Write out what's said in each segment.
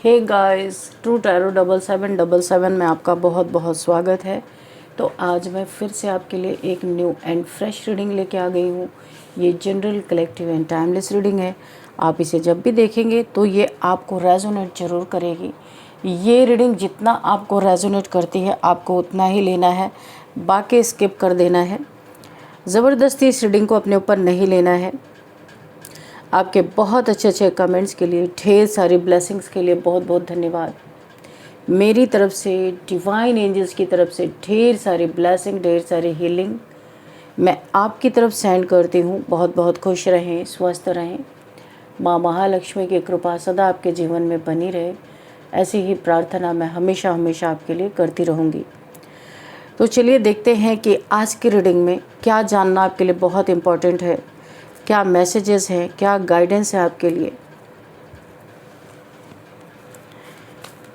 Hey guys, true tarot 7777 में आपका बहुत बहुत स्वागत है। तो आज मैं फिर से आपके लिए एक न्यू एंड फ्रेश रीडिंग लेके आ गई हूँ। ये general, collective and timeless reading है। आप इसे जब भी देखेंगे तो ये आपको रेजोनेट ज़रूर करेगी। ये रीडिंग जितना आपको रेजोनेट करती है आपको उतना ही लेना है, बाकी स्किप कर देना है। ज़बरदस्ती इस रीडिंग को अपने ऊपर नहीं लेना है। आपके बहुत अच्छे अच्छे कमेंट्स के लिए, ढेर सारी ब्लेसिंग्स के लिए बहुत बहुत धन्यवाद। मेरी तरफ से, डिवाइन एंजल्स की तरफ से ढेर सारी ब्लेसिंग, ढेर सारी हीलिंग मैं आपकी तरफ सेंड करती हूँ। बहुत बहुत खुश रहें, स्वस्थ रहें। माँ महालक्ष्मी की कृपा सदा आपके जीवन में बनी रहे, ऐसी ही प्रार्थना मैं हमेशा हमेशा आपके लिए करती रहूँगी। तो चलिए देखते हैं कि आज की रीडिंग में क्या जानना आपके लिए बहुत इम्पोर्टेंट है, क्या मैसेजेस हैं, क्या गाइडेंस है आपके लिए।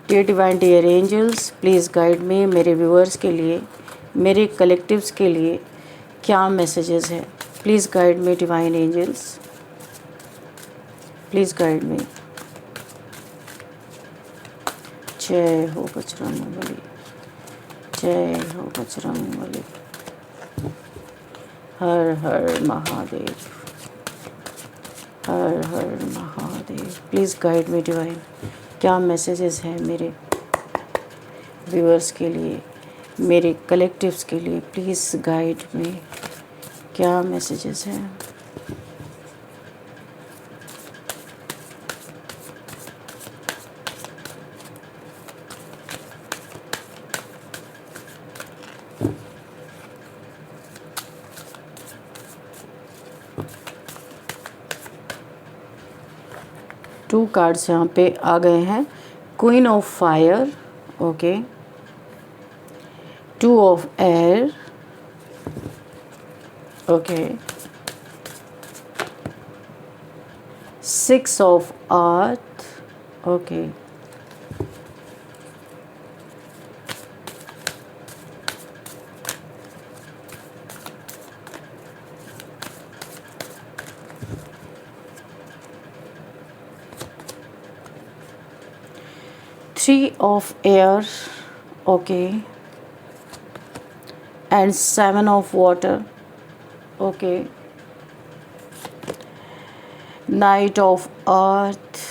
Dear divine, dear angels, please guide me. मेरे व्यूअर्स के लिए, मेरे कलेक्टिव्स के लिए क्या मैसेजेस हैं। Please guide me divine angels, please guide me. जय हो बजरंगबली, जय हो बजरंगबली। हर हर महादेव, हर हर Mahadev. Please guide me divine, क्या मैसेजेस हैं मेरे व्यूअर्स के लिए, मेरे कलेक्टिव्स के लिए। प्लीज़ गाइड मी, क्या मैसेजेस हैं। टू कार्ड्स यहाँ पे आ गए हैं। Queen of fire, okay, two of air, okay, six of earth, okay, three of air, okay, and seven of water, okay, knight of earth,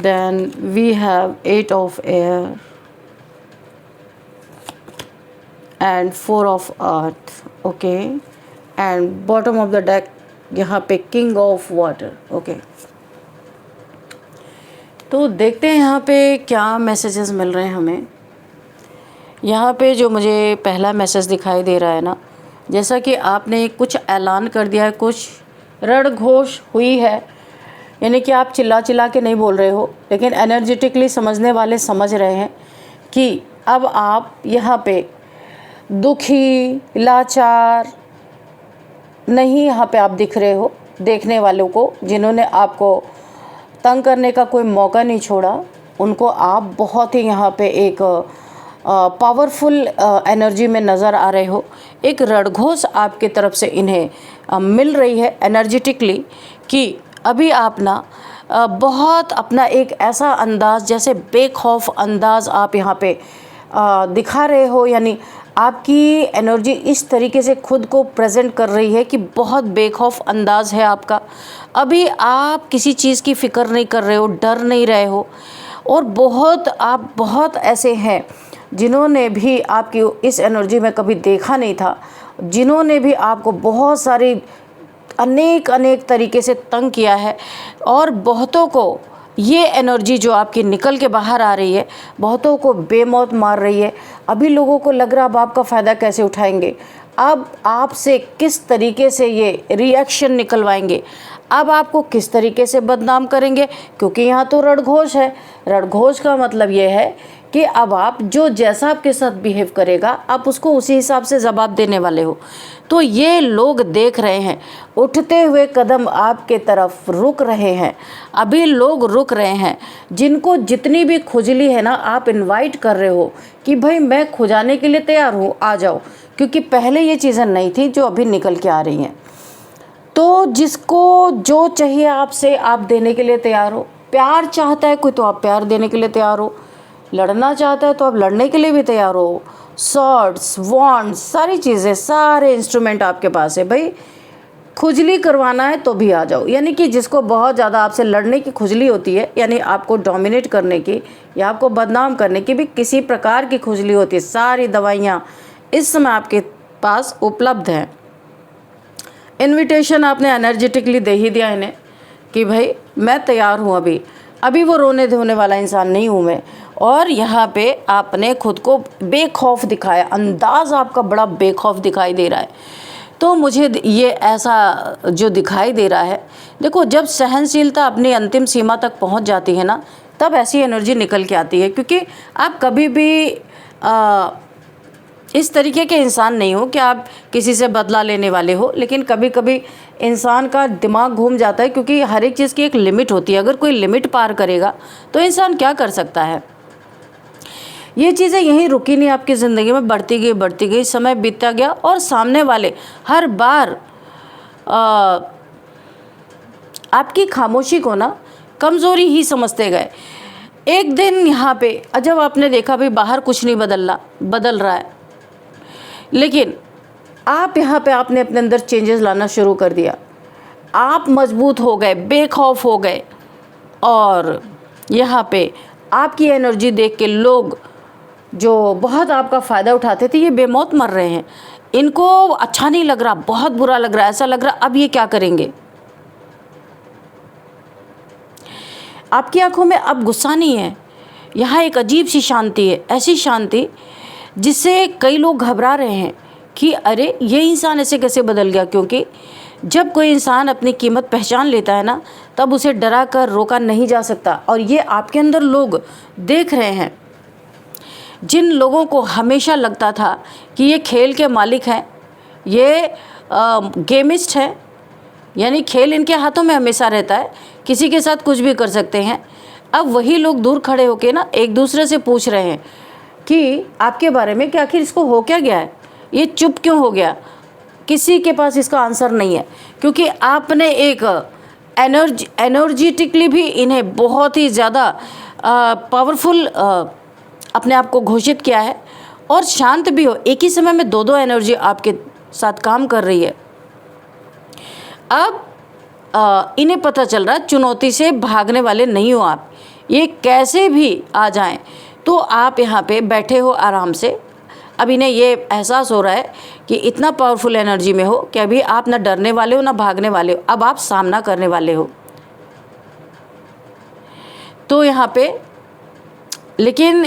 then we have eight of air and four of earth, okay, and bottom of the deck यहाँ पे king of water, okay। तो देखते हैं यहाँ पे क्या messages मिल रहे हैं हमें। यहाँ पे जो मुझे पहला मैसेज दिखाई दे रहा है ना, जैसा कि आपने कुछ ऐलान कर दिया है, कुछ रण घोष हुई है, यानी कि आप चिल्ला चिल्ला के नहीं बोल रहे हो, लेकिन एनर्जेटिकली समझने वाले समझ रहे हैं कि अब आप यहाँ पे दुखी, लाचार नहीं यहाँ पे आप दिख रहे हो। देखने वालों को, जिन्होंने आपको तंग करने का कोई मौका नहीं छोड़ा, उनको आप बहुत ही यहाँ पे एक पावरफुल एनर्जी में नज़र आ रहे हो। एक रणघोष आपके तरफ से इन्हें मिल रही है एनर्जेटिकली कि अभी आप ना बहुत अपना एक ऐसा अंदाज़, जैसे बेखौफ अंदाज़ आप यहाँ पे दिखा रहे हो, यानी आपकी एनर्जी इस तरीके से खुद को प्रेजेंट कर रही है कि बहुत बेखौफ अंदाज़ है आपका। अभी आप किसी चीज़ की फ़िक्र नहीं कर रहे हो, डर नहीं रहे हो, और आप बहुत ऐसे हैं जिन्होंने भी आपकी इस एनर्जी में कभी देखा नहीं था, जिन्होंने भी आपको बहुत सारी अनेक तरीके से तंग किया है, और बहुतों को ये एनर्जी जो आपकी निकल के बाहर आ रही है, बहुतों को बेमौत मार रही है। अभी लोगों को लग रहा अब आपका फ़ायदा कैसे उठाएंगे, अब आपसे किस तरीके से ये रिएक्शन निकलवाएंगे, अब आपको किस तरीके से बदनाम करेंगे, क्योंकि यहाँ तो रणघोष है। रणघोष का मतलब ये है कि अब आप जो जैसा आपके साथ बिहेव करेगा, आप उसको उसी हिसाब से जवाब देने वाले हो। तो ये लोग देख रहे हैं, उठते हुए कदम आपके तरफ रुक रहे हैं। अभी लोग रुक रहे हैं, जिनको जितनी भी खुजली है ना, आप इनवाइट कर रहे हो कि भाई मैं खुजाने के लिए तैयार हूँ, आ जाओ, क्योंकि पहले ये चीज़ें नहीं थी जो अभी निकल के आ रही हैं। तो जिसको जो चाहिए आपसे, आप देने के लिए तैयार हो। प्यार चाहता है कोई तो आप प्यार देने के लिए तैयार हो, लड़ना चाहता है तो आप लड़ने के लिए भी तैयार हो। सॉर्ड्स, वॉन्ड्स, सारी चीज़ें, सारे इंस्ट्रूमेंट आपके पास है भाई। खुजली करवाना है तो भी आ जाओ, यानी कि जिसको बहुत ज़्यादा आपसे लड़ने की खुजली होती है, यानी आपको डोमिनेट करने की या आपको बदनाम करने की भी किसी प्रकार की खुजली होती है, सारी दवाइयाँ इस समय आपके पास उपलब्ध हैं। इनविटेशन आपने एनर्जेटिकली दे ही दिया इन्हें कि भाई मैं तैयार हूँ, अभी वो रोने धोने वाला इंसान नहीं हूँ मैं। और यहाँ पे आपने खुद को बेखौफ दिखाया, अंदाज़ आपका बड़ा बेखौफ दिखाई दे रहा है। तो मुझे ये ऐसा जो दिखाई दे रहा है, देखो जब सहनशीलता अपनी अंतिम सीमा तक पहुँच जाती है ना, तब ऐसी एनर्जी निकल के आती है। क्योंकि आप कभी भी इस तरीके के इंसान नहीं हो कि आप किसी से बदला लेने वाले हो, लेकिन कभी कभी इंसान का दिमाग घूम जाता है, क्योंकि हर एक चीज़ की एक लिमिट होती है। अगर कोई लिमिट पार करेगा तो इंसान क्या कर सकता है। ये चीज़ें यहीं रुकी नहीं, आपकी ज़िंदगी में बढ़ती गई, समय बीतता गया और सामने वाले हर बार आपकी खामोशी को ना कमज़ोरी ही समझते गए। एक दिन यहाँ पे जब आपने देखा भाई बाहर कुछ नहीं बदल रहा है, लेकिन आप यहाँ पे आपने अपने अंदर चेंजेस लाना शुरू कर दिया। आप मजबूत हो गए, बेखौफ हो गए, और यहाँ पे आपकी एनर्जी देख के लोग जो बहुत आपका फ़ायदा उठाते थे, ये बेमौत मर रहे हैं। इनको अच्छा नहीं लग रहा, बहुत बुरा लग रहा है, ऐसा लग रहा अब ये क्या करेंगे। आपकी आंखों में अब गुस्सा नहीं है, यहाँ एक अजीब सी शांति है, ऐसी शांति जिससे कई लोग घबरा रहे हैं कि अरे ये इंसान ऐसे कैसे बदल गया। क्योंकि जब कोई इंसान अपनी कीमत पहचान लेता है ना, तब उसे डरा कर रोका नहीं जा सकता। और ये आपके अंदर लोग देख रहे हैं, जिन लोगों को हमेशा लगता था कि ये खेल के मालिक हैं, ये गेमिस्ट हैं, यानी खेल इनके हाथों में हमेशा रहता है, किसी के साथ कुछ भी कर सकते हैं। अब वही लोग दूर खड़े होके ना एक दूसरे से पूछ रहे हैं कि आपके बारे में कि आखिर इसको हो क्या गया है, ये चुप क्यों हो गया। किसी के पास इसका आंसर नहीं है, क्योंकि आपने एक एनर्जेटिकली भी इन्हें बहुत ही ज़्यादा पावरफुल अपने आप को घोषित किया है। और शांत भी हो, एक ही समय में दो एनर्जी आपके साथ काम कर रही है। अब इन्हें पता चल रहा है चुनौती से भागने वाले नहीं हो आप, ये कैसे भी आ जाएं तो आप यहाँ पे बैठे हो आराम से। अब इन्हें ये एहसास हो रहा है कि इतना पावरफुल एनर्जी में हो कि अभी आप ना डरने वाले हो ना भागने वाले हो, अब आप सामना करने वाले हो। तो यहाँ पे लेकिन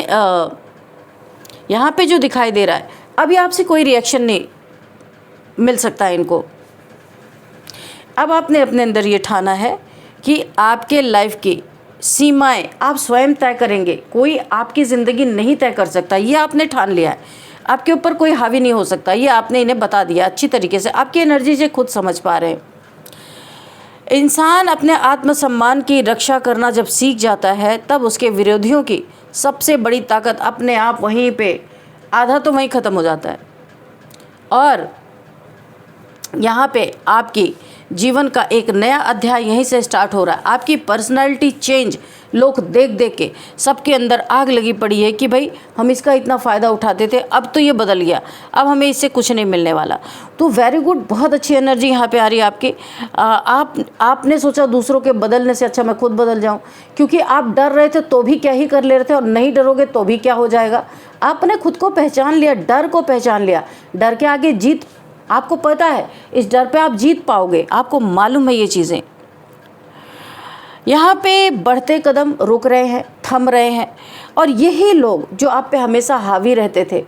यहाँ पे जो दिखाई दे रहा है, अभी आपसे कोई रिएक्शन नहीं मिल सकता है इनको। अब आपने अपने अंदर ये ठाना है कि आपके लाइफ की सीमाएं आप स्वयं तय करेंगे, कोई आपकी ज़िंदगी नहीं तय कर सकता। ये आपने ठान लिया है, आपके ऊपर कोई हावी नहीं हो सकता। ये आपने इन्हें बता दिया अच्छी तरीके से, आपकी एनर्जी से खुद समझ पा रहे हैं। इंसान अपने आत्मसम्मान की रक्षा करना जब सीख जाता है, तब उसके विरोधियों की सबसे बड़ी ताकत अपने आप वहीं पे आधा तो वहीं ख़त्म हो जाता है। और यहाँ पे आपकी जीवन का एक नया अध्याय यहीं से स्टार्ट हो रहा है। आपकी पर्सनालिटी चेंज लोग देख देख के सबके अंदर आग लगी पड़ी है कि भाई हम इसका इतना फ़ायदा उठाते थे, अब तो ये बदल गया, अब हमें इससे कुछ नहीं मिलने वाला। तो वेरी गुड, बहुत अच्छी एनर्जी यहाँ पे आ रही है आपकी। आपने सोचा दूसरों के बदलने से अच्छा मैं खुद बदल जाऊँ, क्योंकि आप डर रहे थे तो भी क्या ही कर ले रहे थे, और नहीं डरोगे तो भी क्या हो जाएगा। आपने खुद को पहचान लिया, डर को पहचान लिया। डर के आगे जीत, आपको पता है इस डर पे आप जीत पाओगे, आपको मालूम है ये चीज़ें। यहाँ पे बढ़ते कदम रुक रहे हैं, थम रहे हैं, और यही लोग जो आप पे हमेशा हावी रहते थे,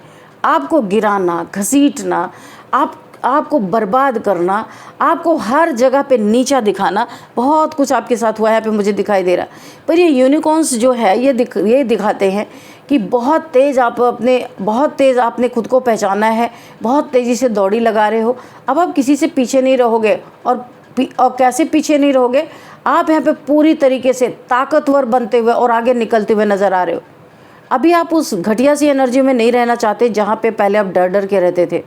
आपको गिराना, घसीटना, आपको बर्बाद करना, आपको हर जगह पे नीचा दिखाना, बहुत कुछ आपके साथ हुआ है पे मुझे दिखाई दे रहा है। पर ये यूनिकॉर्न्स जो है ये दिखाते हैं कि बहुत तेज़ आपने खुद को पहचाना है, बहुत तेज़ी से दौड़ी लगा रहे हो। अब आप किसी से पीछे नहीं रहोगे, और कैसे पीछे नहीं रहोगे, आप यहाँ पे पूरी तरीके से ताकतवर बनते हुए और आगे निकलते हुए नज़र आ रहे हो। अभी आप उस घटिया सी एनर्जी में नहीं रहना चाहते जहाँ पे पहले आप डर डर के रहते थे।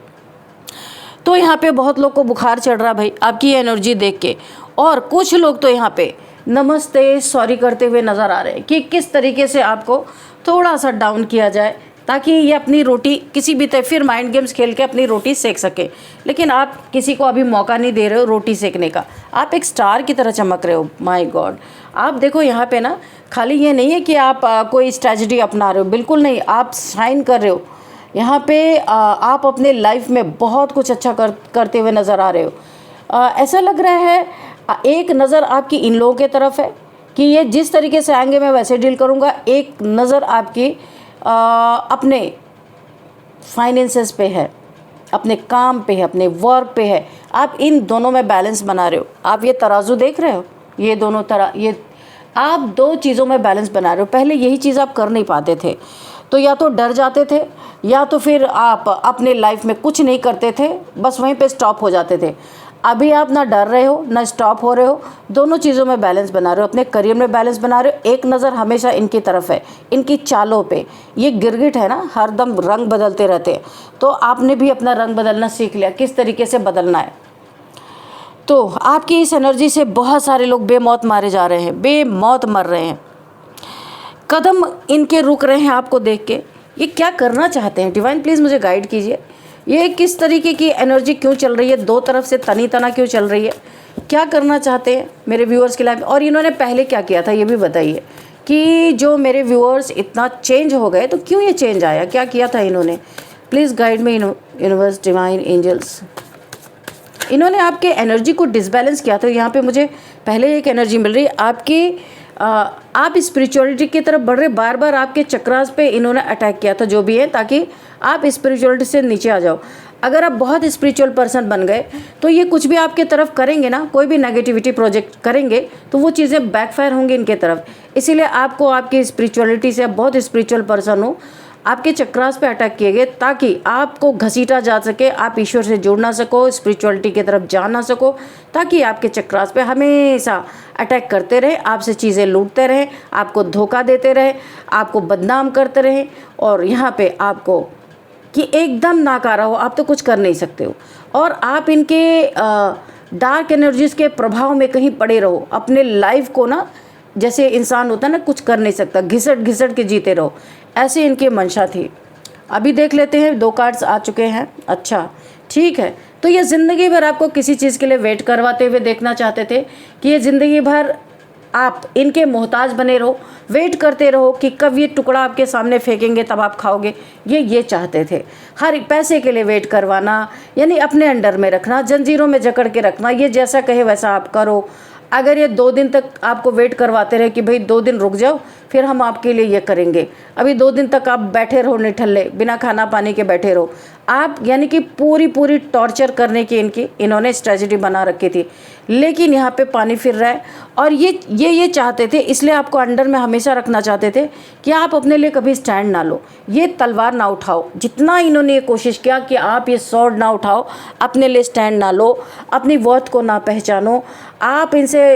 तो यहाँ पे बहुत लोग को बुखार चढ़ रहा भाई आपकी एनर्जी देख के, और कुछ लोग तो यहाँ पे नमस्ते सॉरी करते हुए नज़र आ रहे हैं कि किस तरीके से आपको थोड़ा सा डाउन किया जाए ताकि ये अपनी रोटी किसी भी तरह फिर माइंड गेम्स खेल के अपनी रोटी सेक सके। लेकिन आप किसी को अभी मौका नहीं दे रहे हो रोटी सेकने का। आप एक स्टार की तरह चमक रहे हो। माय गॉड, आप देखो यहाँ पे ना, खाली ये नहीं है कि आप कोई स्ट्रेटजी अपना रहे हो, बिल्कुल नहीं, आप साइन कर रहे हो यहाँ पे। आप अपने लाइफ में बहुत कुछ अच्छा करते हुए नज़र आ रहे हो। ऐसा लग रहा है एक नज़र आपकी इन लोगों के तरफ है कि ये जिस तरीके से आएंगे मैं वैसे डील करूँगा। एक नज़र आपकी अपने फाइनेंसेस पे है, अपने काम पे है, अपने वर्क पे है। आप इन दोनों में बैलेंस बना रहे हो। आप ये तराजू देख रहे हो, ये दोनों तरह, ये आप दो चीज़ों में बैलेंस बना रहे हो। पहले यही चीज़ आप कर नहीं पाते थे, तो या तो डर जाते थे या तो फिर आप अपने लाइफ में कुछ नहीं करते थे, बस वहीं पे स्टॉप हो जाते थे। अभी आप ना डर रहे हो ना स्टॉप हो रहे हो, दोनों चीज़ों में बैलेंस बना रहे हो, अपने करियर में बैलेंस बना रहे हो। एक नज़र हमेशा इनकी तरफ है, इनकी चालों पे। ये गिरगिट है ना, हरदम रंग बदलते रहते हैं, तो आपने भी अपना रंग बदलना सीख लिया, किस तरीके से बदलना है। तो आपकी इस एनर्जी से बहुत सारे लोग बेमौत मारे जा रहे हैं, बेमौत मर रहे हैं। कदम इनके रुक रहे हैं आपको देख के। ये क्या करना चाहते हैं? डिवाइन प्लीज़ मुझे गाइड कीजिए। ये किस तरीके की एनर्जी क्यों चल रही है, दो तरफ से तनी तना क्यों चल रही है, क्या करना चाहते हैं मेरे व्यूअर्स के लाइफ में? और इन्होंने पहले क्या किया था ये भी बताइए कि जो मेरे व्यूअर्स इतना चेंज हो गए तो क्यों ये चेंज आया, क्या किया था इन्होंने? Please guide me universe, divine angels. इन्होंने आपके एनर्जी को डिसबैलेंस किया था। यहाँ पे मुझे पहले एक एनर्जी मिल रही है आपकी, आप स्पिरिचुअलिटी की तरफ बढ़ रहे, बार बार आपके चक्रास पे इन्होंने अटैक किया था जो भी है, ताकि आप स्पिरिचुअलिटी से नीचे आ जाओ। अगर आप बहुत स्पिरिचुअल पर्सन बन गए तो ये कुछ भी आपके तरफ करेंगे ना, कोई भी नेगेटिविटी प्रोजेक्ट करेंगे तो वो चीज़ें बैकफायर होंगी इनके तरफ। इसीलिए आपको आपकी स्पिरिचुअलिटी से, बहुत स्पिरिचुअल पर्सन हो, आपके चक्रास पे अटैक किए गए ताकि आपको घसीटा जा सके, आप ईश्वर से जुड़ ना सको, स्पिरिचुअलिटी की तरफ जा ना सको, ताकि आपके चक्रास पे हमेशा अटैक करते रहे, आपसे चीज़ें लूटते रहे, आपको धोखा देते रहे, आपको बदनाम करते रहे, और यहाँ पे आपको कि एकदम नाकारा हो, आप तो कुछ कर नहीं सकते हो, और आप इनके डार्क एनर्जीज़ के प्रभाव में कहीं पड़े रहो। अपने लाइफ को ना, जैसे इंसान होता है ना, कुछ कर नहीं सकता, घिसट घिसट के जीते रहो, ऐसे इनकी मंशा थी। अभी देख लेते हैं, 2 कार्ड्स आ चुके हैं। अच्छा ठीक है, तो ये ज़िंदगी भर आपको किसी चीज़ के लिए वेट करवाते हुए देखना चाहते थे कि ये ज़िंदगी भर आप इनके मोहताज बने रहो, वेट करते रहो कि कब ये टुकड़ा आपके सामने फेंकेंगे तब आप खाओगे। ये चाहते थे, हर पैसे के लिए वेट करवाना, यानी अपने अंडर में रखना, जंजीरों में जकड़ के रखना, ये जैसा कहे वैसा आप करो। अगर ये 2 दिन तक आपको वेट करवाते रहे कि भाई 2 दिन रुक जाओ, फिर हम आपके लिए ये करेंगे, अभी 2 दिन तक आप बैठे रहो निठल्ले, बिना खाना पानी के बैठे रहो आप, यानी कि पूरी टॉर्चर करने की इन्होंने स्ट्रेटजी बना रखी थी। लेकिन यहाँ पे पानी फिर रहा है, और ये चाहते थे, इसलिए आपको अंडर में हमेशा रखना चाहते थे कि आप अपने लिए कभी स्टैंड ना लो, ये तलवार ना उठाओ। जितना इन्होंने ये कोशिश किया कि आप ये स्वॉर्ड ना उठाओ, अपने लिए स्टैंड ना लो, अपनी वर्थ को ना पहचानो, आप इनसे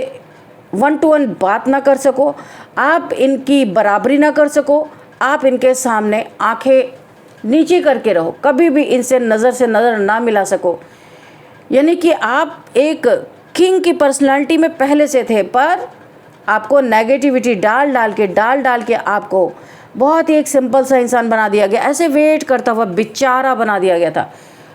1 to 1 बात ना कर सको, आप इनकी बराबरी ना कर सको, आप इनके सामने आंखें नीचे करके रहो, कभी भी इनसे नज़र से नज़र ना मिला सको। यानी कि आप एक किंग की पर्सनालिटी में पहले से थे, पर आपको नेगेटिविटी डाल डाल के आपको बहुत ही एक सिंपल सा इंसान बना दिया गया, ऐसे वेट करता हुआ बेचारा बना दिया गया था।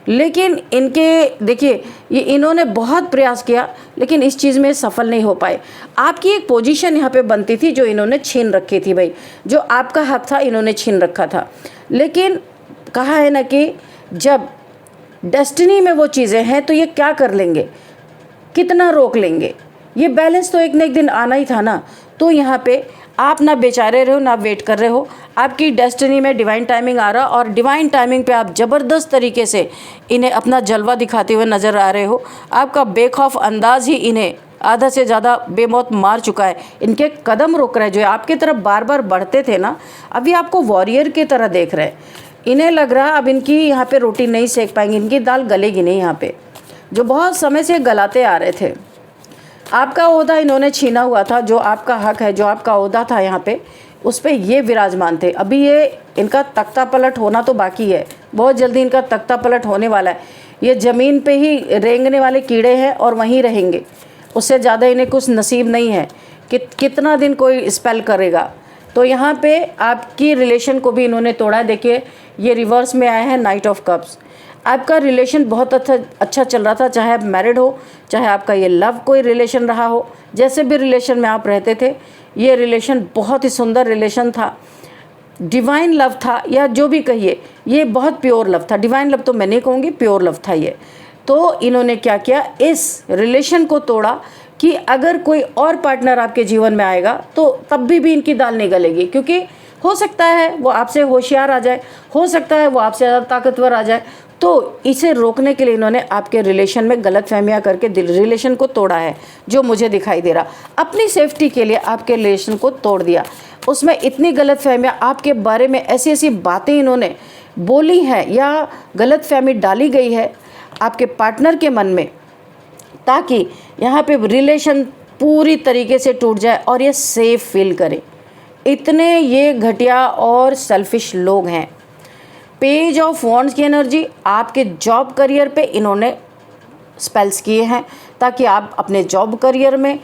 लेकिन इनके देखिए, ये इन्होंने बहुत प्रयास किया लेकिन इस चीज़ में सफल नहीं हो पाए। आपकी एक पोजीशन यहाँ पे बनती थी जो इन्होंने छीन रखी थी, भाई जो आपका हक था इन्होंने छीन रखा था। लेकिन कहा है ना कि जब डेस्टिनी में वो चीज़ें हैं तो ये क्या कर लेंगे, कितना रोक लेंगे, ये बैलेंस तो एक न एक दिन आना ही था ना। तो यहाँ पे आप ना बेचारे रहे हो ना वेट कर रहे हो, आपकी डेस्टिनी में डिवाइन टाइमिंग आ रहा, और डिवाइन टाइमिंग पे आप ज़बरदस्त तरीके से इन्हें अपना जलवा दिखाते हुए नज़र आ रहे हो। आपका बेखौफ अंदाज़ ही इन्हें आधा से ज़्यादा बेमौत मार चुका है। इनके कदम रुक रहे, जो आपकी तरफ बार बार बढ़ते थे ना, अभी आपको वॉरियर की तरह देख रहे हैं। इन्हें लग रहा अब इनकी यहाँ पे रोटी नहीं सेक पाएंगी, इनकी दाल गलेगी नहीं यहाँ पे, जो बहुत समय से गलाते आ रहे थे। आपका ओहदा इन्होंने छीना हुआ था, जो आपका हक है, जो आपका ओहदा था यहाँ पे, उस पर ये विराजमान थे। अभी ये इनका तख्ता पलट होना तो बाकी है, बहुत जल्दी इनका तख्ता पलट होने वाला है। ये ज़मीन पे ही रेंगने वाले कीड़े हैं और वहीं रहेंगे, उससे ज़्यादा इन्हें कुछ नसीब नहीं है। कितना दिन कोई स्पेल करेगा। तो यहाँ पे आपकी रिलेशन को भी इन्होंने तोड़ा। देखिए ये रिवर्स में आया है नाइट ऑफ कप्स। आपका रिलेशन बहुत अच्छा चल रहा था, चाहे आप मैरिड हो, चाहे आपका ये लव कोई रिलेशन रहा हो, जैसे भी रिलेशन में आप रहते थे, ये रिलेशन बहुत ही सुंदर रिलेशन था, डिवाइन लव था, या जो भी कहिए, ये बहुत प्योर लव था। डिवाइन लव तो मैं नहीं कहूँगी, प्योर लव था ये। तो इन्होंने क्या किया, इस रिलेशन को तोड़ा कि अगर कोई और पार्टनर आपके जीवन में आएगा तो तब भी इनकी दाल नहीं गलेगी, क्योंकि हो सकता है वो आपसे होशियार आ जाए, हो सकता है वो आपसे ज़्यादा ताकतवर आ जाए। तो इसे रोकने के लिए इन्होंने आपके रिलेशन में गलतफहमियां करके रिलेशन को तोड़ा है, जो मुझे दिखाई दे रहा। अपनी सेफ्टी के लिए आपके रिलेशन को तोड़ दिया। उसमें इतनी गलतफहमियां आपके बारे में, ऐसी ऐसी बातें इन्होंने बोली हैं या गलतफहमी डाली गई है आपके पार्टनर के मन में, ताकि यहाँ पे रिलेशन पूरी तरीके से टूट जाए और ये सेफ फील करे। इतने ये घटिया और सेल्फिश लोग हैं। पेज ऑफ वॉन्ड्स की एनर्जी आपके जॉब करियर पे इन्होंने स्पेल्स किए हैं, ताकि आप अपने जॉब करियर में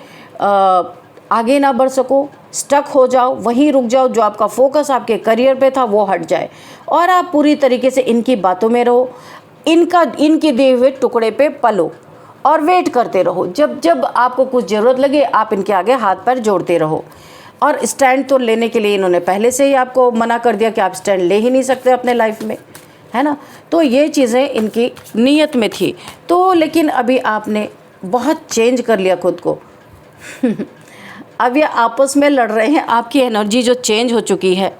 आगे ना बढ़ सको, स्टक हो जाओ, वहीं रुक जाओ। जो आपका फोकस आपके करियर पे था वो हट जाए और आप पूरी तरीके से इनकी बातों में रहो, इनके दिए हुए टुकड़े पे पलो और वेट करते रहो। जब जब आपको कुछ ज़रूरत लगे आप इनके आगे हाथ पैर जोड़ते रहो। और स्टैंड तो लेने के लिए इन्होंने पहले से ही आपको मना कर दिया कि आप स्टैंड ले ही नहीं सकते अपने लाइफ में, है ना। तो ये चीज़ें इनकी नीयत में थी। तो लेकिन अभी आपने बहुत चेंज कर लिया खुद को। अब ये आपस में लड़ रहे हैं, आपकी एनर्जी जो चेंज हो चुकी है।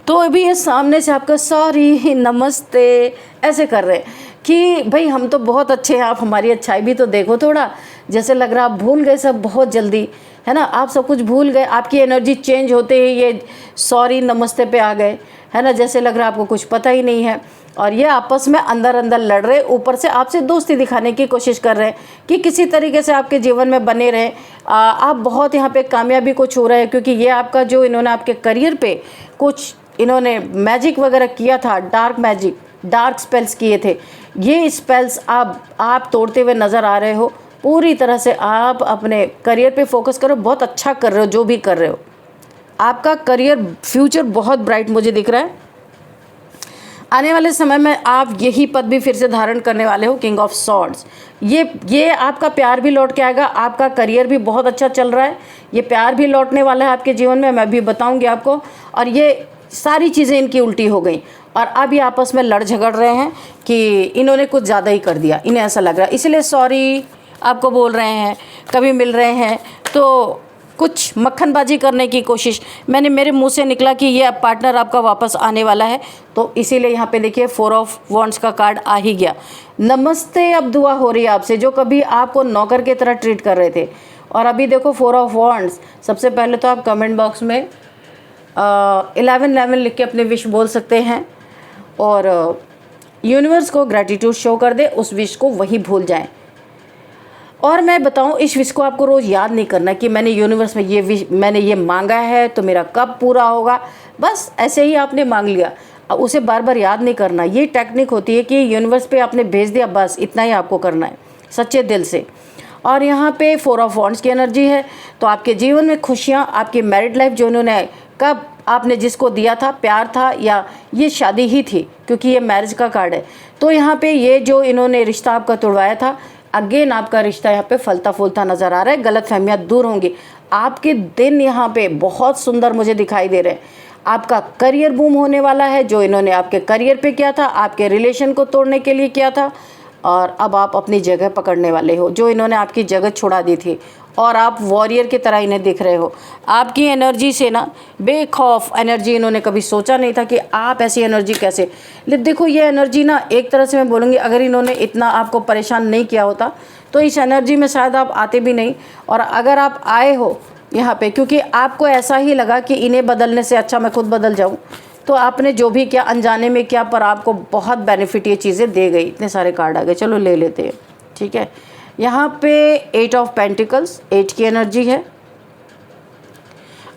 तो अभी ये सामने से आपका सॉरी, नमस्ते ऐसे कर रहे हैं कि भाई हम तो बहुत अच्छे हैं, आप हमारी अच्छाई भी तो देखो थोड़ा। जैसे लग रहा आप भूल गए सब बहुत जल्दी, है ना, आप सब कुछ भूल गए। आपकी एनर्जी चेंज होते ही ये सॉरी नमस्ते पे आ गए, है ना। जैसे लग रहा आपको कुछ पता ही नहीं है। और ये आपस में अंदर अंदर लड़ रहे, ऊपर से आपसे दोस्ती दिखाने की कोशिश कर रहे हैं कि किसी तरीके से आपके जीवन में बने रहें। आप बहुत यहाँ पे कामयाबी को छू रहे हैं, क्योंकि ये आपका जो इन्होंने आपके करियर पे कुछ इन्होंने मैजिक वगैरह किया था, डार्क मैजिक, डार्क स्पेल्स किए थे, ये स्पेल्स आप तोड़ते हुए नज़र आ रहे हो। पूरी तरह से आप अपने करियर पे फोकस करो, बहुत अच्छा कर रहे हो जो भी कर रहे हो। आपका करियर फ्यूचर बहुत ब्राइट मुझे दिख रहा है। आने वाले समय में आप यही पद भी फिर से धारण करने वाले हो, किंग ऑफ सॉर्ड्स। ये आपका प्यार भी लौट के आएगा, आपका करियर भी बहुत अच्छा चल रहा है, ये प्यार भी लौटने वाला है आपके जीवन में, मैं भी बताऊंगी आपको। और ये सारी चीज़ें इनकी उल्टी हो गई और अब ये आपस में लड़ झगड़ रहे हैं कि इन्होंने कुछ ज़्यादा ही कर दिया, इन्हें ऐसा लग रहा है, इसलिए सॉरी आपको बोल रहे हैं। कभी मिल रहे हैं तो कुछ मक्खनबाजी करने की कोशिश, मेरे मुंह से निकला कि ये पार्टनर आपका वापस आने वाला है, तो इसीलिए यहाँ पे देखिए 4 ऑफ वॉन्ड्स का कार्ड आ ही गया। नमस्ते अब दुआ हो रही है आपसे, जो कभी आपको नौकर की तरह ट्रीट कर रहे थे। और अभी देखो 4 ऑफ वॉन्ड्स। सबसे पहले तो आप कमेंट बॉक्स में 1111 लिख के अपने विश बोल सकते हैं और यूनिवर्स को ग्रैटिट्यूड शो कर दे, उस विश को वही भूल जाएं। और मैं बताऊं, इस विश को आपको रोज़ याद नहीं करना कि मैंने यूनिवर्स में ये विश, मैंने ये मांगा है तो मेरा कब पूरा होगा। बस ऐसे ही आपने मांग लिया, अब उसे बार बार याद नहीं करना। ये टेक्निक होती है कि यूनिवर्स पे आपने भेज दिया, बस इतना ही आपको करना है सच्चे दिल से। और यहाँ पे 4 ऑफ वॉन्ड्स की एनर्जी है, तो आपके जीवन में खुशियाँ, आपकी मैरिड लाइफ जो इन्होंने कब आपने जिसको दिया था, प्यार था या ये शादी ही थी, क्योंकि ये मैरिज का कार्ड है। तो यहाँ पे ये जो इन्होंने रिश्ता आपका तोड़वाया था, अगेन आपका रिश्ता यहाँ पे फलता फूलता नज़र आ रहा है। गलतफहमियाँ दूर होंगी, आपके दिन यहाँ पे बहुत सुंदर मुझे दिखाई दे रहे हैं। आपका करियर बूम होने वाला है, जो इन्होंने आपके करियर पे किया था, आपके रिलेशन को तोड़ने के लिए किया था, और अब आप अपनी जगह पकड़ने वाले हो, जो इन्होंने आपकी जगह छुड़ा दी थी। और आप वॉरियर की तरह इन्हें दिख रहे हो। आपकी एनर्जी से ना बेखौफ एनर्जी, इन्होंने कभी सोचा नहीं था कि आप ऐसी एनर्जी कैसे। देखो ये एनर्जी ना, एक तरह से मैं बोलूँगी, अगर इन्होंने इतना आपको परेशान नहीं किया होता तो इस एनर्जी में शायद आप आते भी नहीं। और अगर आप आए हो यहाँ पे क्योंकि आपको ऐसा ही लगा कि इन्हें बदलने से अच्छा मैं खुद बदल जाऊँ, तो आपने जो भी किया अनजाने में किया, पर आपको बहुत बेनिफिट ये चीज़ें दे गई। इतने सारे कार्ड आ गए, चलो ले लेते हैं, ठीक है। यहाँ पे 8 ऑफ पेंटिकल्स, 8 की एनर्जी है।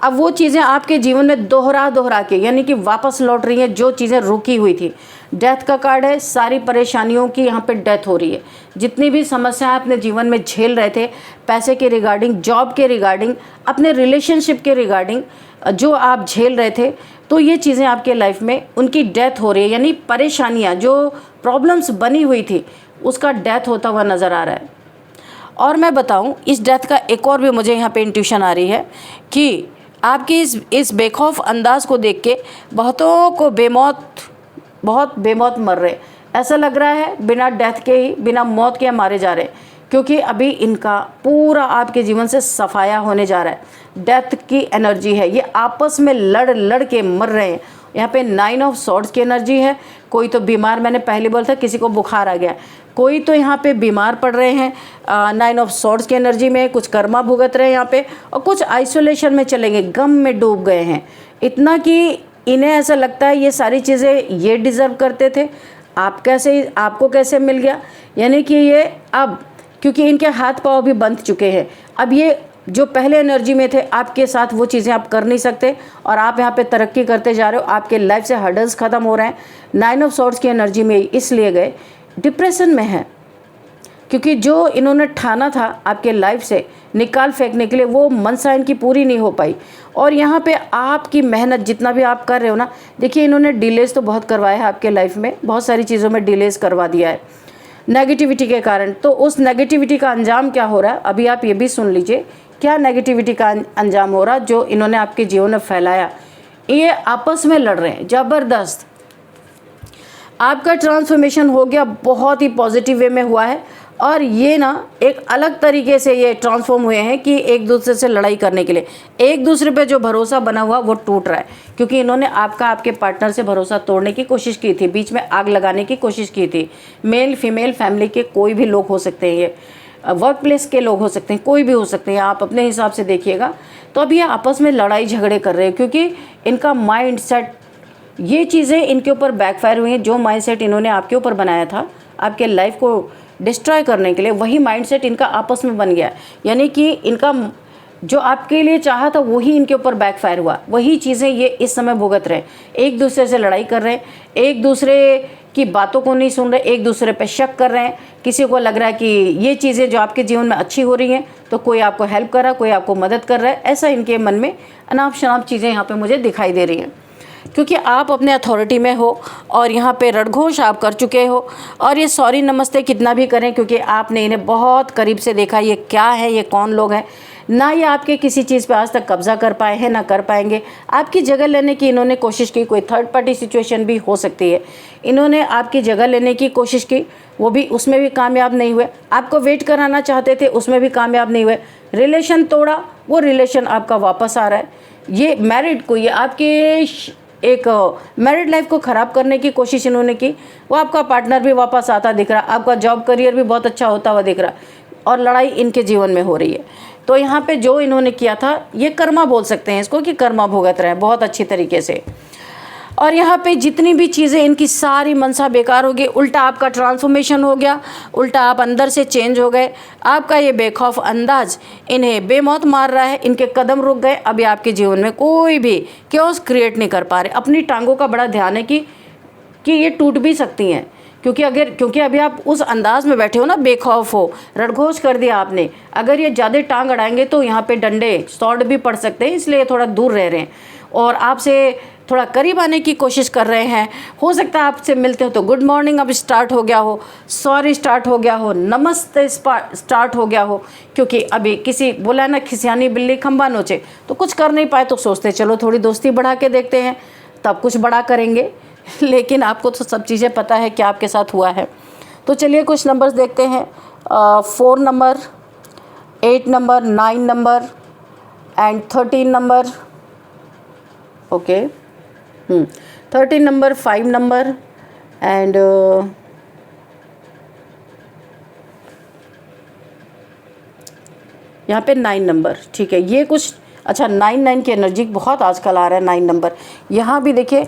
अब वो चीज़ें आपके जीवन में दोहरा के, यानी कि वापस लौट रही हैं, जो चीज़ें रुकी हुई थी। डेथ का कार्ड है, सारी परेशानियों की यहाँ पे डेथ हो रही है। जितनी भी समस्याएं अपने जीवन में झेल रहे थे, पैसे के रिगार्डिंग, जॉब के रिगार्डिंग, अपने रिलेशनशिप के रिगार्डिंग जो आप झेल रहे थे, तो ये चीज़ें आपके लाइफ में उनकी डेथ हो रही है। यानी परेशानियाँ, जो प्रॉब्लम्स बनी हुई थी, उसका डेथ होता हुआ नज़र आ रहा है। और मैं बताऊं, इस डेथ का एक और भी मुझे यहाँ पे इंट्यूशन आ रही है कि आपकी इस बेखौफ अंदाज को देख के बहुतों को बहुत बेमौत मर रहे, ऐसा लग रहा है बिना डेथ के ही, बिना मौत के मारे जा रहे, क्योंकि अभी इनका पूरा आपके जीवन से सफाया होने जा रहा है। डेथ की एनर्जी है, ये आपस में लड़ के मर रहे हैं। यहाँ पे 9 ऑफ सॉर्ड्स की एनर्जी है। कोई तो बीमार, मैंने पहले बोला था किसी को बुखार आ गया, कोई तो यहाँ पे बीमार पड़ रहे हैं 9 ऑफ सॉर्ड्स की एनर्जी में, कुछ कर्मा भुगत रहे हैं यहाँ पे, और कुछ आइसोलेशन में चले गए, गम में डूब गए हैं इतना कि इन्हें ऐसा लगता है ये सारी चीज़ें ये डिज़र्व करते थे, आपको कैसे मिल गया। यानी कि ये अब, क्योंकि इनके हाथ पाँव भी बंध चुके हैं, अब ये जो पहले एनर्जी में थे आपके साथ वो चीज़ें आप कर नहीं सकते, और आप यहाँ पे तरक्की करते जा रहे हो, आपके लाइफ से हर्डल्स ख़त्म हो रहे हैं। 9 ऑफ सॉर्ड्स की एनर्जी में इसलिए गए, डिप्रेशन में है, क्योंकि जो इन्होंने ठाना था आपके लाइफ से निकाल फेंकने के लिए, वो मनसा इनकी पूरी नहीं हो पाई। और यहाँ पे आपकी मेहनत जितना भी आप कर रहे हो ना, देखिए इन्होंने डिलेज तो बहुत करवाया है आपके लाइफ में, बहुत सारी चीज़ों में डिलेज करवा दिया है नेगेटिविटी के कारण। तो उस नेगेटिविटी का अंजाम क्या हो रहा है, अभी आप ये भी सुन लीजिए, क्या नेगेटिविटी का अंजाम हो रहा जो इन्होंने आपके जीवन में फैलाया। ये आपस में लड़ रहे हैं ज़बरदस्त। आपका ट्रांसफॉर्मेशन हो गया, बहुत ही पॉजिटिव वे में हुआ है, और ये ना एक अलग तरीके से ये ट्रांसफॉर्म हुए हैं कि एक दूसरे से लड़ाई करने के लिए, एक दूसरे पे जो भरोसा बना हुआ वो टूट रहा है, क्योंकि इन्होंने आपके पार्टनर से भरोसा तोड़ने की कोशिश की थी, बीच में आग लगाने की कोशिश की थी। मेल फीमेल फैमिली के कोई भी लोग हो सकते हैं, ये वर्क प्लेस के लोग हो सकते हैं, कोई भी हो सकते हैं, आप अपने हिसाब से देखिएगा। तो अब ये आपस में लड़ाई झगड़े कर रहे हैं, क्योंकि इनका माइंड सेट, ये चीज़ें इनके ऊपर बैकफायर हुई हैं। जो माइंडसेट इन्होंने आपके ऊपर बनाया था आपके लाइफ को डिस्ट्रॉय करने के लिए, वही माइंडसेट इनका आपस में बन गया। यानी कि इनका जो आपके लिए चाहा था वही इनके ऊपर बैकफायर हुआ, वही चीज़ें ये इस समय भुगत रहे, एक दूसरे से लड़ाई कर रहे हैं, एक दूसरे की बातों को नहीं सुन रहे, एक दूसरे पे शक कर रहे हैं। किसी को लग रहा है कि ये चीज़ें जो आपके जीवन में अच्छी हो रही हैं तो कोई आपको हेल्प कर रहा है, कोई आपको मदद कर रहा है, ऐसा इनके मन में अनाप शनाप चीज़ें यहाँ पे मुझे दिखाई दे रही हैं, क्योंकि आप अपने अथॉरिटी में हो और यहाँ पे रणघोष आप कर चुके हो। और ये सॉरी नमस्ते कितना भी करें, क्योंकि आपने इन्हें बहुत करीब से देखा, ये क्या है, ये कौन लोग हैं, ना ये आपके किसी चीज़ पे आज तक कब्जा कर पाए हैं, ना कर पाएंगे। आपकी जगह लेने की इन्होंने कोशिश की, कोई थर्ड पार्टी सिचुएशन भी हो सकती है, इन्होंने आपकी जगह लेने की कोशिश की, वो भी, उसमें भी कामयाब नहीं हुए। आपको वेट कराना चाहते थे, उसमें भी कामयाब नहीं हुए। रिलेशन तोड़ा, वो रिलेशन आपका वापस आ रहा है। ये मैरिड को, ये आपके एक मैरिड लाइफ को ख़राब करने की कोशिश इन्होंने की, वो आपका पार्टनर भी वापस आता दिख रहा, आपका जॉब करियर भी बहुत अच्छा होता हुआ दिख रहा, और लड़ाई इनके जीवन में हो रही है। तो यहाँ पे जो इन्होंने किया था, ये कर्मा बोल सकते हैं इसको, कि कर्मा भुगत रहे हैं बहुत अच्छी तरीके से। और यहाँ पे जितनी भी चीज़ें इनकी सारी मनसा बेकार हो गई, उल्टा आपका ट्रांसफॉर्मेशन हो गया, उल्टा आप अंदर से चेंज हो गए। आपका ये बेखौफ अंदाज इन्हें बेमौत मार रहा है, इनके कदम रुक गए। अभी आपके जीवन में कोई भी क्योस क्रिएट नहीं कर पा रहे। अपनी टांगों का बड़ा ध्यान है कि ये टूट भी सकती हैं, क्योंकि अभी आप उस अंदाज में बैठे हो ना, बेखौफ हो, रणघोष कर दिया आपने। अगर ये ज़्यादा टांग अड़ाएंगे तो यहाँ पे डंडे सॉर्ड भी पड़ सकते हैं, इसलिए थोड़ा दूर रह रहे हैं और आपसे थोड़ा करीब आने की कोशिश कर रहे हैं। हो सकता है आपसे मिलते हो तो गुड मॉर्निंग अब स्टार्ट हो गया हो, सॉरी स्टार्ट हो गया हो, नमस्ते स्टार्ट हो गया हो, क्योंकि अभी किसी बोला ना, खिसियानी बिल्ली खंबा नोचे, तो कुछ कर नहीं पाए तो सोचते चलो थोड़ी दोस्ती बढ़ा के देखते हैं, तब कुछ बड़ा करेंगे। लेकिन आपको तो सब चीज़ें पता है क्या आपके साथ हुआ है। तो चलिए कुछ नंबर्स देखते हैं। 4 number, 8 number, 9 number and 13 number. Okay, 13 number, 5 number and यहाँ पे 9 नंबर। ठीक है, ये कुछ अच्छा 9 की एनर्जी बहुत आजकल आ रहा है। 9 नंबर यहाँ भी देखिए,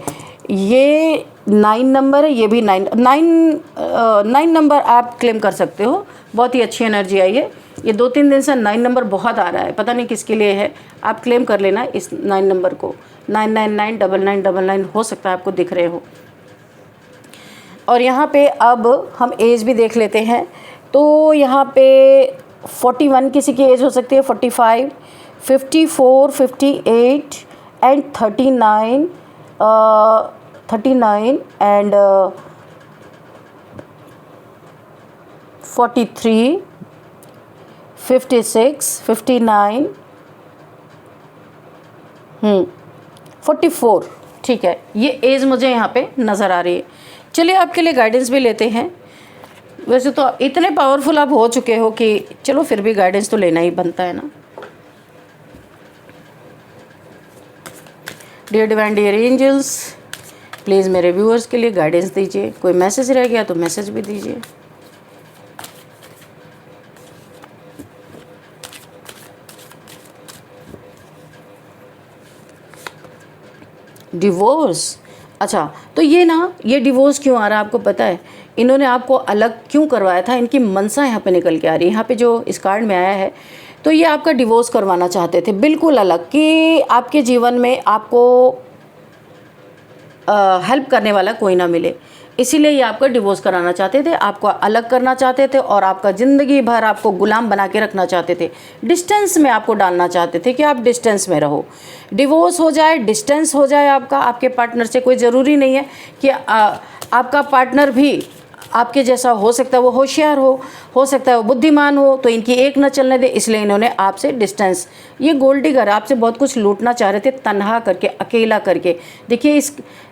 ये 9 नंबर है, ये भी 9 नंबर आप क्लेम कर सकते हो। बहुत ही अच्छी एनर्जी आई है। ये 2-3 दिन से 9 नंबर बहुत आ रहा है, पता नहीं किसके लिए है, आप क्लेम कर लेना इस 9 नंबर को। 999 9999 हो सकता है आपको दिख रहे हो। और यहाँ पे अब हम एज भी देख लेते हैं। तो यहाँ पे 41 किसी की एज हो सकती है, 45, 54, 58 एंड 39, 39 एंड 43, 56, 59, 44। ठीक है, ये एज मुझे यहाँ पे नज़र आ रही है। चलिए आपके लिए गाइडेंस भी लेते हैं। वैसे तो इतने पावरफुल आप हो चुके हो कि चलो फिर भी गाइडेंस तो लेना ही बनता है ना। Dear divine dear angels, please मेरे व्यूअर्स के लिए गाइडेंस दीजिए। कोई मैसेज रह गया तो मैसेज भी दीजिए। डिवोर्स, अच्छा तो ये डिवोर्स क्यों आ रहा है आपको पता है? इन्होंने आपको अलग क्यों करवाया था? इनकी मनसा यहाँ पे निकल के आ रही है। यहाँ पे जो इस कार्ड में आया है तो ये आपका डिवोर्स करवाना चाहते थे बिल्कुल अलग, कि आपके जीवन में आपको हेल्प करने वाला कोई ना मिले, इसीलिए ये आपका डिवोर्स कराना चाहते थे, आपको अलग करना चाहते थे और आपका ज़िंदगी भर आपको गुलाम बना के रखना चाहते थे। डिस्टेंस में आपको डालना चाहते थे कि आप डिस्टेंस में रहो, डिवोर्स हो जाए, डिस्टेंस हो जाए आपका आपके पार्टनर से। कोई ज़रूरी नहीं है कि आपका पार्टनर भी आपके जैसा हो सकता है, वो होशियार हो सकता है वो बुद्धिमान हो, तो इनकी एक न चलने दे, इसलिए इन्होंने आपसे डिस्टेंस। ये गोल्ड डिगर आपसे बहुत कुछ लूटना चाह रहे थे, तन्हा करके, अकेला करके। देखिए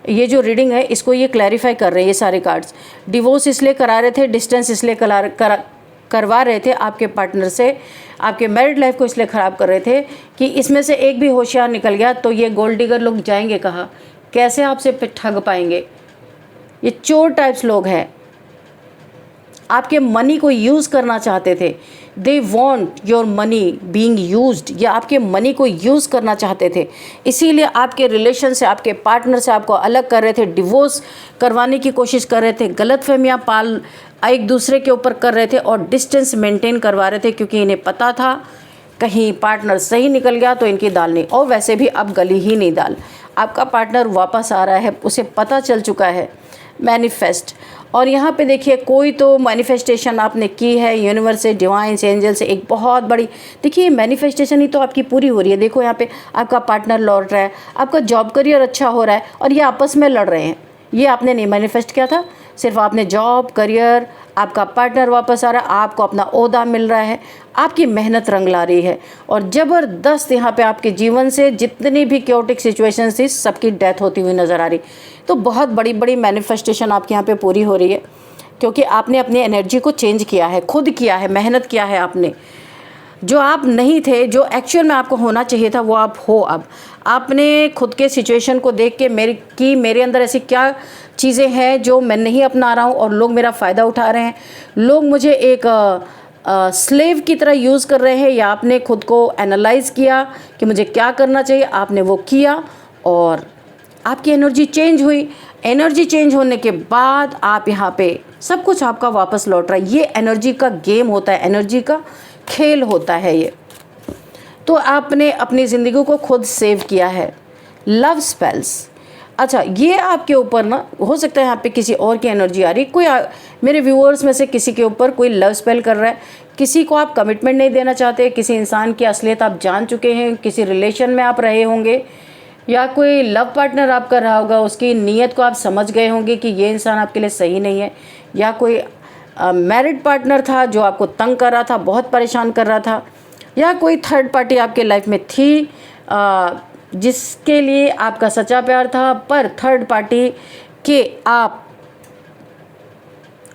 ये जो रीडिंग है इसको ये क्लैरिफाई कर रहे हैं ये सारे कार्ड्स। डिवोर्स इसलिए करा रहे थे, डिस्टेंस इसलिए करवा रहे थे आपके पार्टनर से, आपके मैरिड लाइफ को इसलिए ख़राब कर रहे थे कि इसमें से एक भी होशियार निकल गया तो ये गोल्ड डिगर लोग जाएंगे कहाँ, कैसे आपसे ठग पाएंगे? ये चोर टाइप्स लोग हैं, आपके मनी को यूज़ करना चाहते थे। They want your money being used, या आपके मनी को यूज़ करना चाहते थे, इसीलिए आपके रिलेशन से, आपके पार्टनर से आपको अलग कर रहे थे, डिवोर्स करवाने की कोशिश कर रहे थे, गलतफहमियां पाल एक दूसरे के ऊपर कर रहे थे और डिस्टेंस मेंटेन करवा रहे थे, क्योंकि इन्हें पता था कहीं पार्टनर सही निकल गया तो इनकी दाल नहीं, और वैसे भी अब गली ही नहीं दाल। आपका पार्टनर वापस आ रहा है, उसे पता चल चुका है। मैनिफेस्ट, और यहाँ पे देखिए कोई तो मैनिफेस्टेशन आपने की है यूनिवर्स से, डिवाइन से, एंजल से, एक बहुत बड़ी। देखिए मैनिफेस्टेशन ही तो आपकी पूरी हो रही है। देखो यहाँ पे आपका पार्टनर लौट रहा है, आपका जॉब करियर अच्छा हो रहा है, और ये आपस में लड़ रहे हैं। ये आपने नहीं मैनिफेस्ट किया था, सिर्फ आपने जॉब करियर, आपका पार्टनर वापस आ रहा है, आपको अपना ओहदा मिल रहा है, आपकी मेहनत रंग ला रही है, और ज़बरदस्त यहाँ पे आपके जीवन से जितनी भी क्योटिक सिचुएशंस थी सबकी डेथ होती हुई नज़र आ रही। तो बहुत बड़ी बड़ी मैनिफेस्टेशन आपके यहाँ पे पूरी हो रही है, क्योंकि आपने अपनी एनर्जी को चेंज किया है, खुद किया है, मेहनत किया है आपने। जो आप नहीं थे, जो एक्चुअल में आपको होना चाहिए था, वो आप हो। अब आपने खुद के सिचुएशन को देख के मेरे अंदर ऐसी क्या चीज़ें हैं जो मैं नहीं अपना रहा हूँ और लोग मेरा फ़ायदा उठा रहे हैं, लोग मुझे एक स्लेव की तरह यूज़ कर रहे हैं, या आपने खुद को एनालाइज़ किया कि मुझे क्या करना चाहिए, आपने वो किया और आपकी एनर्जी चेंज हुई। एनर्जी चेंज होने के बाद आप यहाँ पे सब कुछ आपका वापस लौट रहा है। ये एनर्जी का गेम होता है, एनर्जी का खेल होता है ये। तो आपने अपनी ज़िंदगी को खुद सेव किया है। लव स्पेल्स, अच्छा ये आपके ऊपर ना हो सकता है यहाँ पे किसी और की एनर्जी आ रही, कोई मेरे व्यूअर्स में से किसी के ऊपर कोई लव स्पेल कर रहा है, किसी को आप कमिटमेंट नहीं देना चाहते, किसी इंसान की असलियत आप जान चुके हैं, किसी रिलेशन में आप रहे होंगे, या कोई लव पार्टनर आपका रहा होगा, उसकी नीयत को आप समझ गए होंगे कि ये इंसान आपके लिए सही नहीं है, या कोई मैरिड पार्टनर था जो आपको तंग कर रहा था, बहुत परेशान कर रहा था, या कोई थर्ड पार्टी आपके लाइफ में थी जिसके लिए आपका सच्चा प्यार था, पर थर्ड पार्टी के आप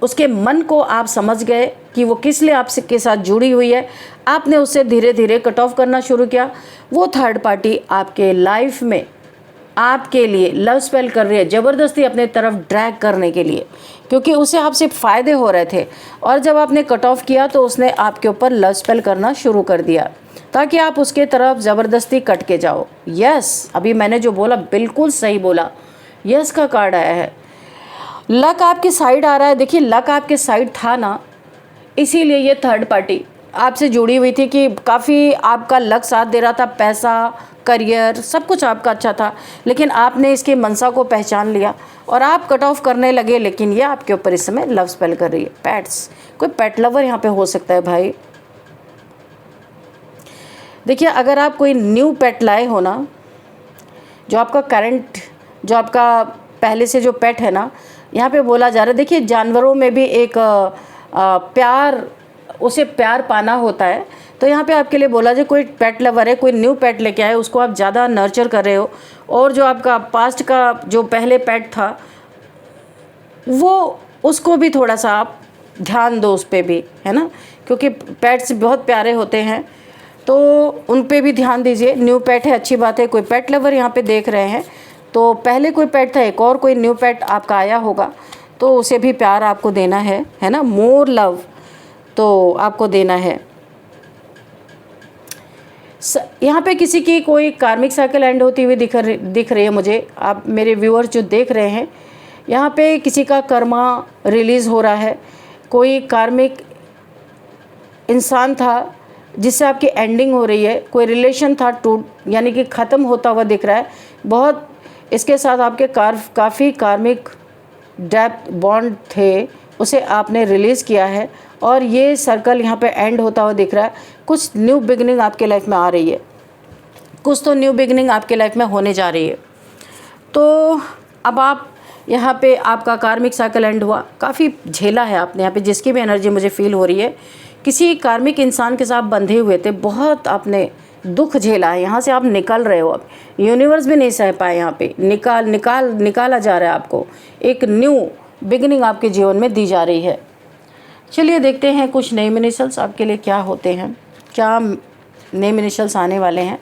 उसके मन को आप समझ गए कि वो किस लिए आपसे के साथ जुड़ी हुई है, आपने उससे धीरे धीरे कट ऑफ करना शुरू किया। वो थर्ड पार्टी आपके लाइफ में आपके लिए लव स्पेल कर रही है, ज़बरदस्ती अपने तरफ ड्रैग करने के लिए, क्योंकि उसे आपसे फ़ायदे हो रहे थे, और जब आपने कट ऑफ किया तो उसने आपके ऊपर लव स्पेल करना शुरू कर दिया ताकि आप उसके तरफ ज़बरदस्ती कट के जाओ। यस, अभी मैंने जो बोला बिल्कुल सही बोला। यस का कार्ड आया है। लक आपके साइड आ रहा है। देखिए लक आपके साइड था ना, इसीलिए ये थर्ड पार्टी आपसे जुड़ी हुई थी, कि काफ़ी आपका लक साथ दे रहा था, पैसा, करियर, सब कुछ आपका अच्छा था, लेकिन आपने इसके मंशा को पहचान लिया और आप कट ऑफ करने लगे। लेकिन ये आपके ऊपर इस समय लव स्पेल कर रही है। पेट्स, कोई पेट लवर यहाँ पे हो सकता है भाई। देखिए, अगर आप कोई न्यू पेट लाए हो ना, जो आपका करंट, जो आपका पहले से जो पेट है ना, यहाँ पे बोला जा रहा है, देखिए जानवरों में भी एक प्यार, उसे प्यार पाना होता है। तो यहाँ पे आपके लिए बोला जाए, कोई पेट लवर है, कोई न्यू पेट लेके आए, उसको आप ज़्यादा नर्चर कर रहे हो, और जो आपका पास्ट का जो पहले पेट था वो, उसको भी थोड़ा सा आप ध्यान दो, उस पर भी, है ना, क्योंकि पेट्स बहुत प्यारे होते हैं, तो उन पे भी ध्यान दीजिए। न्यू पेट है, अच्छी बात है। कोई पेट लवर यहाँ पे देख रहे हैं, तो पहले कोई पेट था, एक और कोई न्यू पेट आपका आया होगा, तो उसे भी प्यार आपको देना है ना, मोर लव तो आपको देना है। यहाँ पे किसी की कोई कार्मिक साइकिल एंड होती हुई दिख रही है मुझे। आप मेरे व्यूअर्स जो देख रहे हैं, यहाँ पे किसी का कर्मा रिलीज़ हो रहा है। कोई कार्मिक इंसान था जिससे आपकी एंडिंग हो रही है, कोई रिलेशन था यानी कि ख़त्म होता हुआ दिख रहा है। बहुत इसके साथ आपके काफ़ी कार्मिक डेप्थ बॉन्ड थे, उसे आपने रिलीज़ किया है, और ये सर्कल यहाँ पे एंड होता हुआ दिख रहा है। कुछ न्यू बिगनिंग आपके लाइफ में आ रही है, कुछ तो न्यू बिगनिंग आपके लाइफ में होने जा रही है। तो अब आप यहाँ पे, आपका कार्मिक साइकिल एंड हुआ, काफ़ी झेला है आपने यहाँ पे, जिसकी भी एनर्जी मुझे फील हो रही है। किसी कार्मिक इंसान के साथ बंधे हुए थे, बहुत आपने दुख झेला है, यहाँ से आप निकल रहे हो। अब यूनिवर्स भी नहीं सह पाए, यहाँ पे निकाला जा रहा है आपको। एक न्यू बिगिनिंग आपके जीवन में दी जा रही है। चलिए देखते हैं कुछ नेम इनिशियल्स आपके लिए क्या होते हैं, क्या नेम इनिशियल्स आने वाले हैं।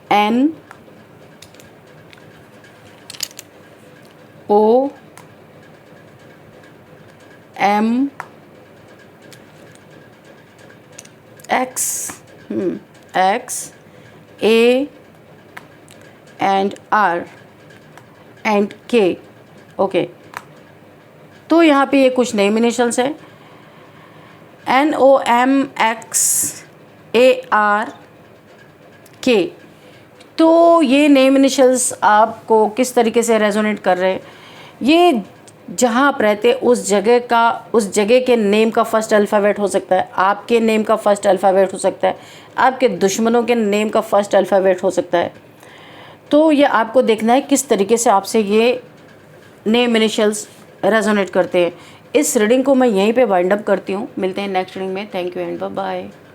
N O M X A and R and K। Okay, तो यहाँ पे ये कुछ नेम इनिशियल्स है, NOMXARK। तो ये नेम इनिशियल्स आपको किस तरीके से रेजोनेट कर रहे हैं, ये जहाँ आप रहते उस जगह के नेम का फर्स्ट अल्फ़ाबेट हो सकता है, आपके नेम का फर्स्ट अल्फ़ाबेट हो सकता है, आपके दुश्मनों के नेम का फर्स्ट अल्फ़ाबेट हो सकता है। तो ये आपको देखना है किस तरीके से आपसे ये नेम इनिशियल्स रेजोनेट करते हैं। इस रीडिंग को मैं यहीं पे वाइंड अप करती हूँ। मिलते हैं नेक्स्ट रीडिंग में। Thank you and bye bye.